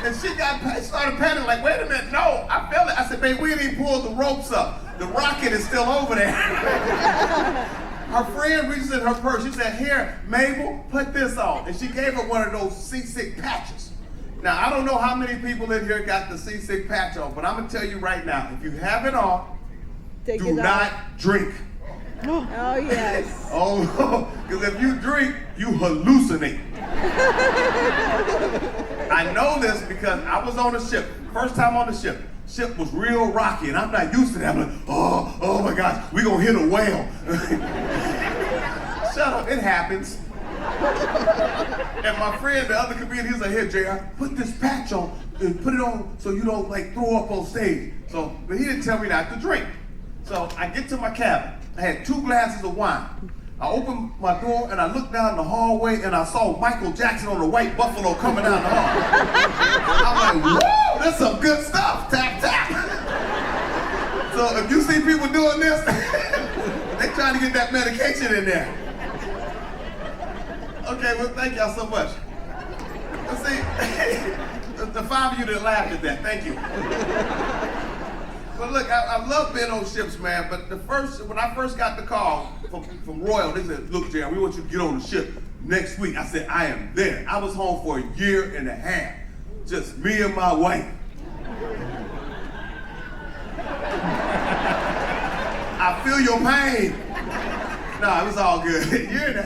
And she started panicking, like, wait a minute, no, I felt it. I said, babe, we didn't pull the ropes up. The rocket is still over there. Her friend reaches in her purse. She said, here, Mabel, put this on. And she gave her one of those seasick patches. Now, I don't know how many people in here got the seasick patch on, but I'm gonna tell you right now, if you have it on, do not drink. Oh, yes. Oh, because if you drink, you hallucinate. I know this because I was on a ship, first time on the ship. Ship was real rocky, and I'm not used to that. I'm like, oh my gosh, we gonna hit a whale. Shut up, it happens. And my friend, the other comedian, he's like, here, JR, put this patch on and put it on so you don't like throw up on stage. So, but he didn't tell me not to drink. So I get to my cabin. I had 2 glasses of wine. I opened my door and I looked down the hallway and I saw Michael Jackson on a white buffalo coming down the hall. I'm like, whoa, that's some good stuff, tap, tap. So if you see people doing this, they trying to get that medication in there. Okay, well, thank y'all so much. Let's see, the 5 of you that laughed at that, thank you. But look, I love being on ships, man, but when I first got the call from Royal, they said, look, Jerry, we want you to get on the ship next week. I said, I am there. I was home for 1.5 years, just me and my wife. I feel your pain. No, it was all good. 1.5 years,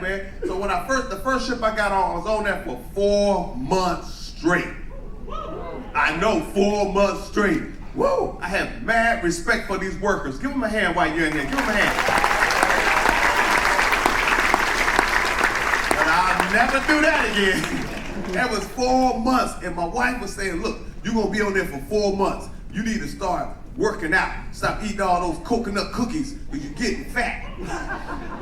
man. So when the first ship I got on, I was on there for 4 months straight. I know, 4 months straight. Whoa! I have mad respect for these workers. Give them a hand while you're in there. Give them a hand. But I'll never do that again. That was 4 months, and my wife was saying, look, you're gonna be on there for 4 months. You need to start working out. Stop eating all those coconut cookies, because you're getting fat.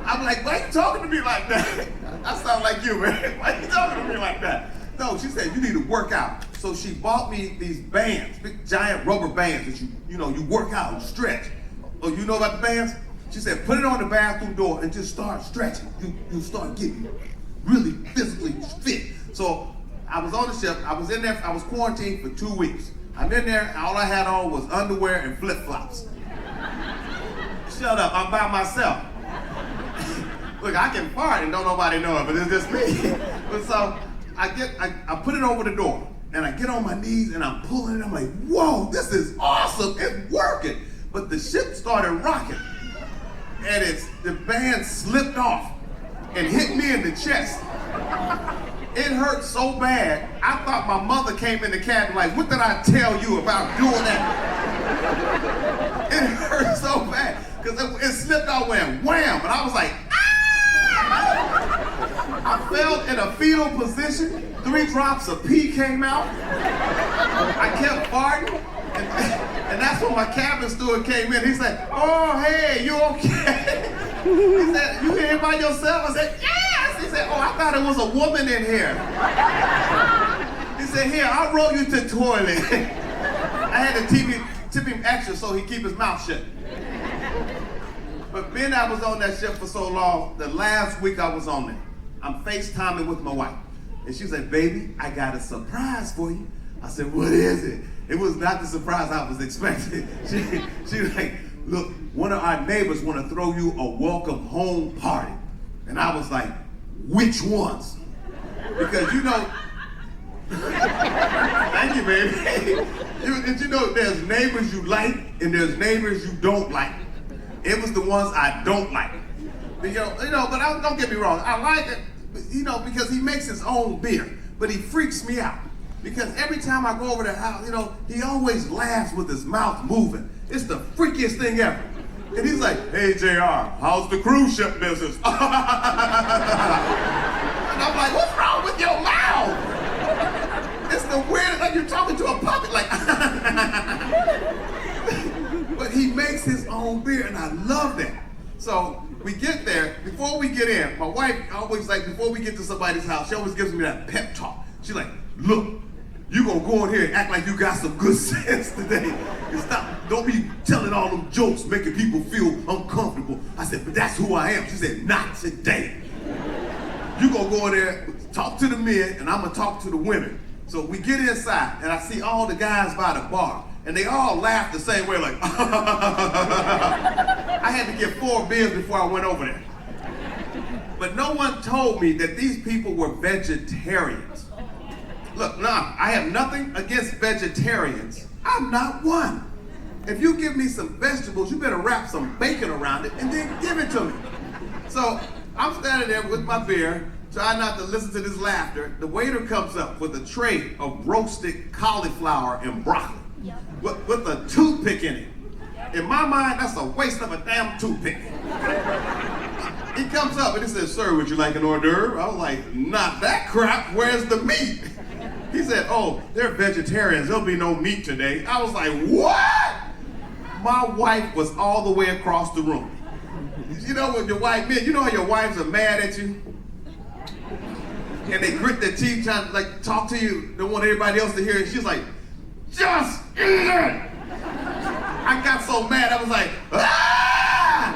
I'm like, why are you talking to me like that? I sound like you, man. Why are you talking to me like that? No, she said, you need to work out. So she bought me these bands, big giant rubber bands that you work out and stretch. Oh, you know about the bands? She said, put it on the bathroom door and just start stretching. You'll start getting really physically fit. So I was on the ship, I was in there, I was quarantined for 2 weeks. I'm in there, all I had on was underwear and flip-flops. Shut up, I'm by myself. Look, I can fart and don't nobody know it, but it's just me. But so, I put it over the door, and I get on my knees and I'm pulling it. I'm like, whoa, this is awesome, it's working. But the ship started rocking, and the band slipped off and hit me in the chest. It hurt so bad, I thought my mother came in the cabin like, what did I tell you about doing that? It hurt so bad, because it slipped out, went wham, and I was like, I fell in a fetal position, 3 drops of pee came out. I kept farting, and that's when my cabin steward came in. He said, oh, hey, you okay? He said, you here by yourself? I said, yes! He said, oh, I thought it was a woman in here. He said, here, I'll roll you to the toilet. I had to tip him extra so he keep his mouth shut. But being I was on that ship for so long, the last week I was on there, I'm FaceTiming with my wife. And she said, baby, I got a surprise for you. I said, what is it? It was not the surprise I was expecting. She was like, look, one of our neighbors want to throw you a welcome home party. And I was like, which ones? Because thank you, baby. You know, there's neighbors you like and there's neighbors you don't like. It was the ones I don't like. But don't get me wrong, I like it, because he makes his own beer, but he freaks me out. Because every time I go over the house, he always laughs with his mouth moving. It's the freakiest thing ever. And he's like, hey, JR, how's the cruise ship business? And I'm like, what's wrong with your mouth? It's the weirdest, like you're talking to a puppet, like, but he makes his own beer, and I love that. So we get there, before we get in, my wife always like, before we get to somebody's house, she always gives me that pep talk. She's like, look, you gonna go in here and act like you got some good sense today. And stop, don't be telling all them jokes, making people feel uncomfortable. I said, but that's who I am. She said, not today. You gonna go in there, talk to the men, and I'm gonna talk to the women. So we get inside, and I see all the guys by the bar, and they all laugh the same way, like, I had to get 4 beers before I went over there. But no one told me that these people were vegetarians. Look, nah, I have nothing against vegetarians. I'm not one. If you give me some vegetables, you better wrap some bacon around it and then give it to me. So I'm standing there with my beer, trying not to listen to this laughter. The waiter comes up with a tray of roasted cauliflower and broccoli with a toothpick in it. In my mind, that's a waste of a damn toothpick. He comes up and he says, "Sir, would you like an hors d'oeuvre?" I was like, "Not that crap, where's the meat?" He said, "Oh, they're vegetarians, there'll be no meat today." I was like, what? My wife was all the way across the room. You know what your wife meant? You know how your wives are mad at you? And they grit their teeth trying to like talk to you, don't want everybody else to hear it. She's like, "Just eat it!" I got so mad, I was like, "Ah!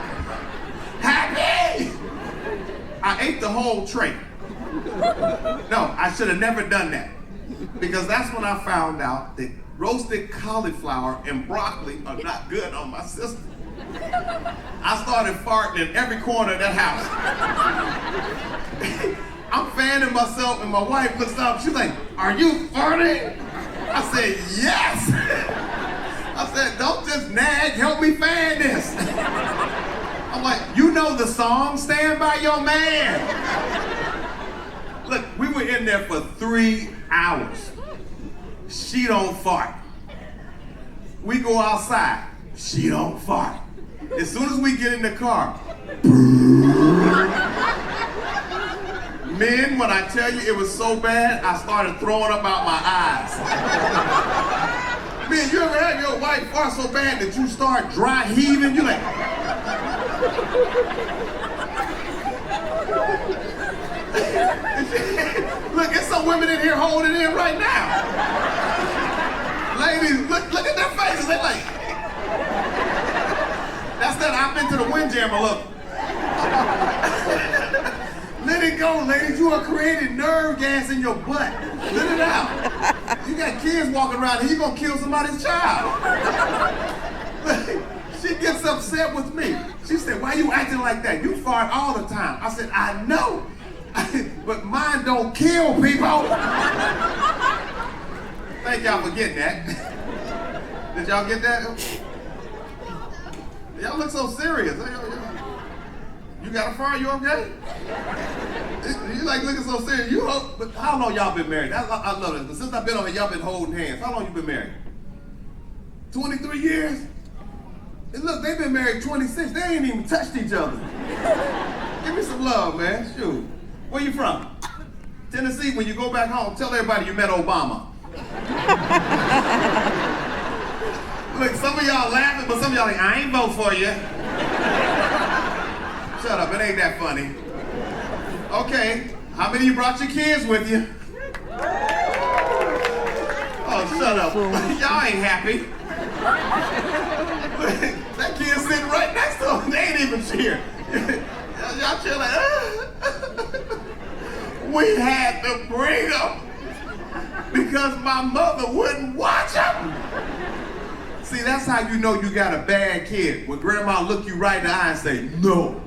Happy!" I ate the whole tray. No, I should have never done that. Because that's when I found out that roasted cauliflower and broccoli are not good on my system. I started farting in every corner of that house. I'm fanning myself and my wife looks up, she's like, "Are you farting?" I said, "Yes." I said, "Don't just nag, help me fan this." I'm like, "You know the song, Stand By Your Man." Look, we were in there for 3 hours. She don't fart. We go outside. She don't fart. As soon as we get in the car, men, when I tell you it was so bad, I started throwing up out my eyes. Man, you ever had your wife fart so bad that you start dry heaving? You like... Look, there's some women in here holding it in right now. Ladies, look at their faces. They're like, that's that I've been to the Windjammer look. Let it go, ladies. You are creating nerve gas in your butt. Let it out. You got kids walking around and you're gonna kill somebody's child. She gets upset with me. She said, "Why you acting like that? You fart all the time." I said, "I know. But mine don't kill people." Thank y'all for getting that. Did y'all get that? Y'all look so serious. You got a fart? You okay? You like looking so serious. You hope, but how long y'all been married? I love it. But since I've been on here, y'all been holding hands. How long you been married? 23 years? And look, they've been married 26. They ain't even touched each other. Give me some love, man. Shoot. Where you from? Tennessee. When you go back home, tell everybody you met Obama. Look, some of y'all laughing, but some of y'all like, "I ain't vote for you." Shut up, it ain't that funny. Okay, how many of you brought your kids with you? Oh, shut up. Y'all ain't happy. That kid's sitting right next to them. They ain't even cheer. Y'all cheer like, we had to bring them because my mother wouldn't watch them. See, that's how you know you got a bad kid. When grandma look you right in the eye and say, "No."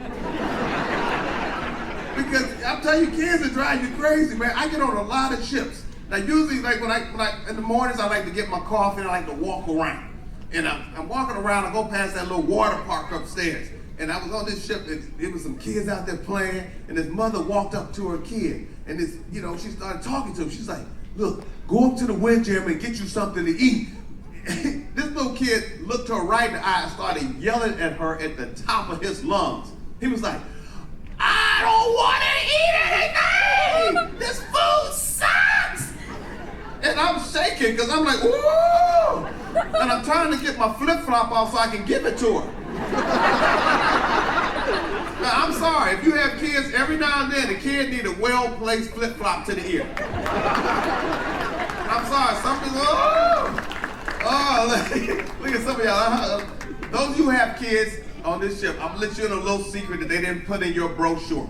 Because I'm telling you, kids will drive you crazy, man. I get on a lot of ships. Now, usually, like when I in the mornings, I like to get my coffee and I like to walk around. And I'm walking around, I go past that little water park upstairs. And I was on this ship, and there was some kids out there playing, and this mother walked up to her kid, and this, you know, she started talking to him. She's like, "Look, go up to the Windjammer and get you something to eat." This little kid looked her right in the eye and started yelling at her at the top of his lungs. He was like, "I don't want to eat anything! This food sucks!" And I'm shaking because I'm like, "Ooh!" And I'm trying to get my flip-flop off so I can give it to her. Now, I'm sorry, if you have kids, every now and then the kid need a well-placed flip-flop to the ear. I'm sorry, something's, look at some of y'all. Those of you who have kids on this ship, I'm gonna let you in a little secret that they didn't put in your brochure.